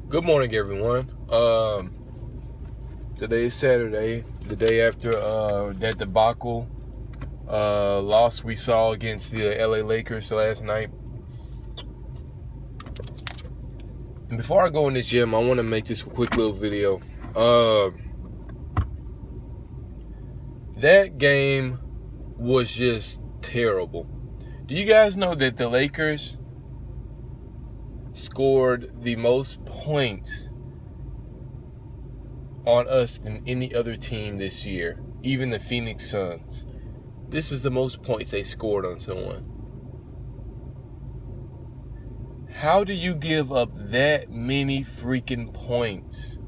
Good morning, everyone. Today is Saturday, the day after that debacle loss we saw against the LA Lakers last night. And before I go in this gym, I want to make this a quick little video. That game was just terrible. Do you guys know that the Lakers scored the most points on us than any other team this year, even the Phoenix Suns? This is the most points they scored on someone. How do you give up that many freaking points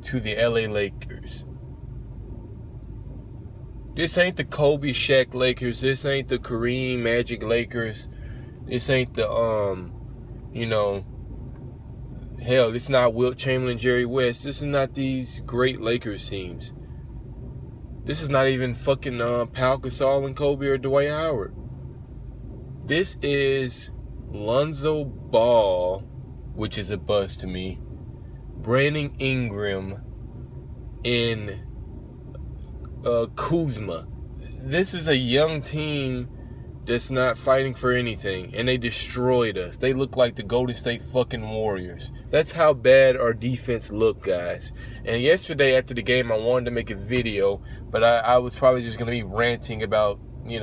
to the LA Lakers? This ain't the Kobe Shaq Lakers. This ain't the Kareem Magic Lakers. This ain't the hell, it's not Wilt Chamberlain, Jerry West. This is not these great Lakers teams. This is not even fucking Pau Gasol and Kobe or Dwight Howard. This is Lonzo Ball, which is a bust to me, Brandon Ingram, and Kuzma. This is a young team that's not fighting for anything, and they destroyed us. They look like the Golden State fucking Warriors. That's how bad our defense looked, guys. And yesterday after the game, I wanted to make a video, but I was probably just going to be ranting about, it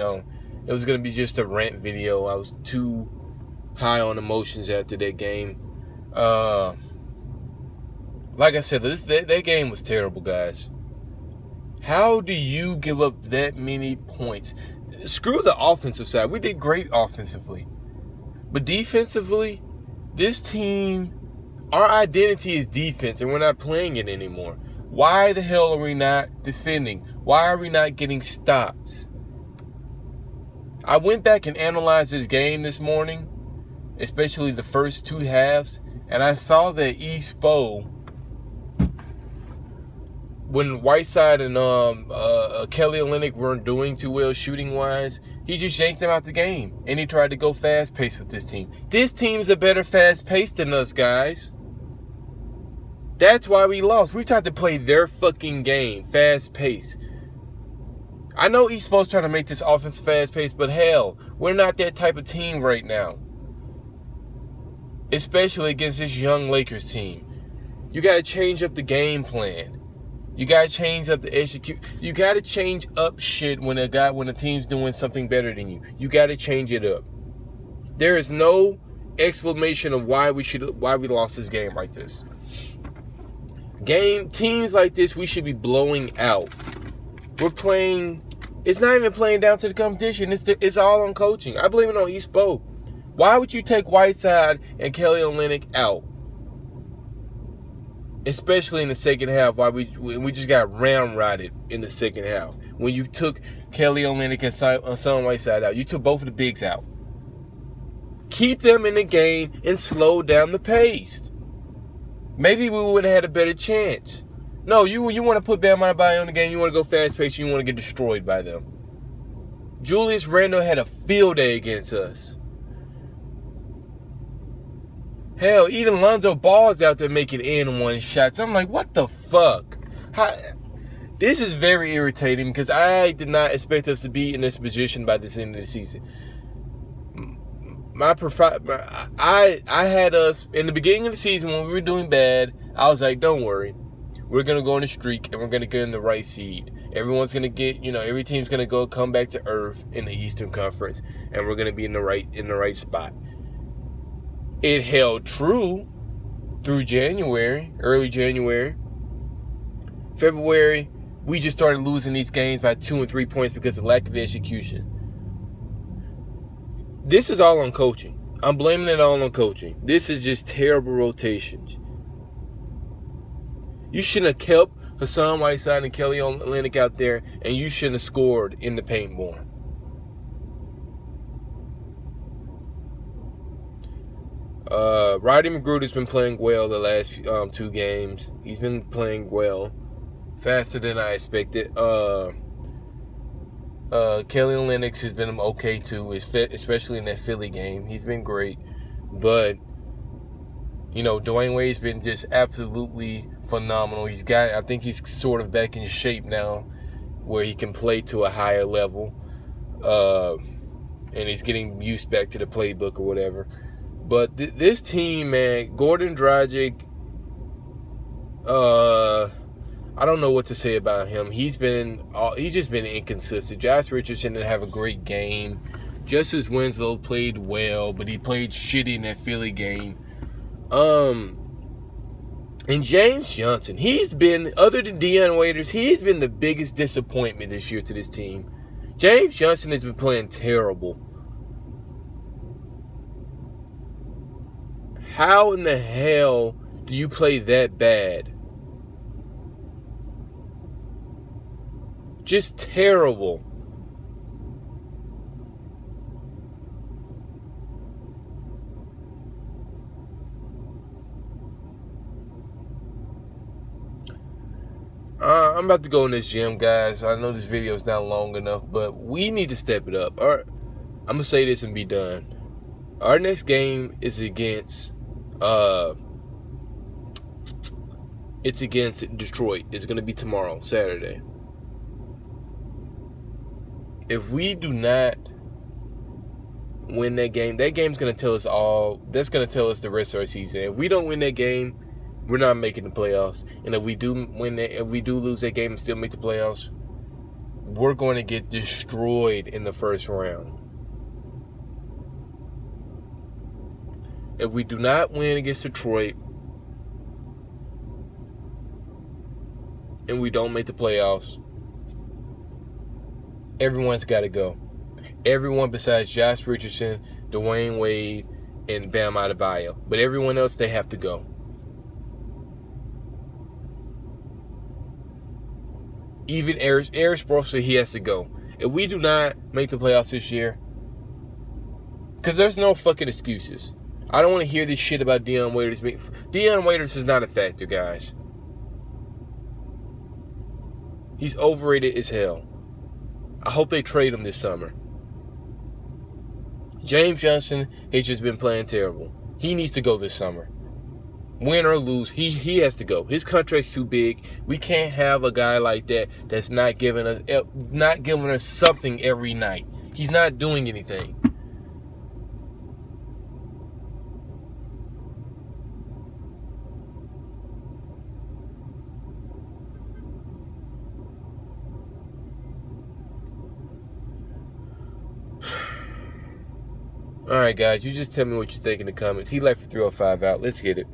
was going to be just a rant video. I was too high on emotions after that game. Like I said, that game was terrible, guys. How do you give up that many points? Screw the offensive side. We did great offensively. But defensively, this team, our identity is defense, and we're not playing it anymore. Why the hell are we not defending? Why are we not getting stops? I went back and analyzed this game this morning, especially the first two halves, and I saw that Spo, when Whiteside and Kelly Olynyk weren't doing too well shooting-wise, he just yanked them out the game, and he tried to go fast-paced with this team. This team's a better fast-paced than us, guys. That's why we lost. We tried to play their fucking game, fast-paced. I know Spo's trying to make this offense fast-paced, but hell, we're not that type of team right now. Especially against this young Lakers team. You got to change up the game plan. You got to change up the execute. You got to change up shit when a team's doing something better than you. You got to change it up. There is no explanation of why we lost this game like this. Teams like this, we should be blowing out. We're playing. It's not even playing down to the competition. It's all on coaching. I blame it on Spo. Why would you take Whiteside and Kelly Olynyk out? Especially in the second half, why we just got ramrodded in the second half. When you took Kelly Olynyk and Hassan Whiteside out, you took both of the bigs out. Keep them in the game and slow down the pace. Maybe we would have had a better chance. No, you want to put Bam Adebayo on the game. You want to go fast paced. You want to get destroyed by them. Julius Randle had a field day against us. Hell, even Lonzo Ball's out there making N1 shots. I'm like, what the fuck? This is very irritating because I did not expect us to be in this position by this end of the season. I had us in the beginning of the season when we were doing bad. I was like, don't worry, we're gonna go on a streak and we're gonna get in the right seed. Everyone's gonna get, every team's gonna come back to earth in the Eastern Conference, and we're gonna be in the right spot. It held true through January, early January. February, we just started losing these games by 2 and 3 points because of lack of execution. This is all on coaching. I'm blaming it all on coaching. This is just terrible rotations. You shouldn't have kept Hassan Whiteside and Kelly Olynyk out there, and you shouldn't have scored in the paint more. Rodney McGruder has been playing well the last 2 games. He's been playing well, faster than I expected. Kelly Olynyk has been okay too, especially in that Philly game. He's been great, but Dwayne Wade's been just absolutely phenomenal. I think he's sort of back in shape now where he can play to a higher level. And he's getting used back to the playbook or whatever. But this team, man, Goran Dragic, I don't know what to say about him. He's just been inconsistent. Josh Richardson didn't have a great game. Justice Winslow played well, but he played shitty in that Philly game. And James Johnson, he's been, other than Dion Waiters, he's been the biggest disappointment this year to this team. James Johnson has been playing terrible. How in the hell do you play that bad? Just terrible. I'm about to go in this gym, guys. I know this video is not long enough, but we need to step it up. I'm going to say this and be done. Our next game is against Detroit. It's going to be tomorrow, Saturday. If we do not win that game's going to tell us all. That's going to tell us the rest of our season. If we don't win that game, we're not making the playoffs. And if we do lose that game and still make the playoffs, we're going to get destroyed in the first round. If we do not win against Detroit and we don't make the playoffs, everyone's got to go. Everyone besides Josh Richardson, Dwayne Wade, and Bam Adebayo. But everyone else, they have to go. Even Eric Spoelstra, he has to go. If we do not make the playoffs this year, because there's no fucking excuses. I don't want to hear this shit about Dion Waiters. Dion Waiters is not a factor, guys. He's overrated as hell. I hope they trade him this summer. James Johnson has just been playing terrible. He needs to go this summer. Win or lose, he has to go. His contract's too big. We can't have a guy like that that's not giving us something every night. He's not doing anything. All right, guys, you just tell me what you think in the comments. He left for 305 out. Let's get it.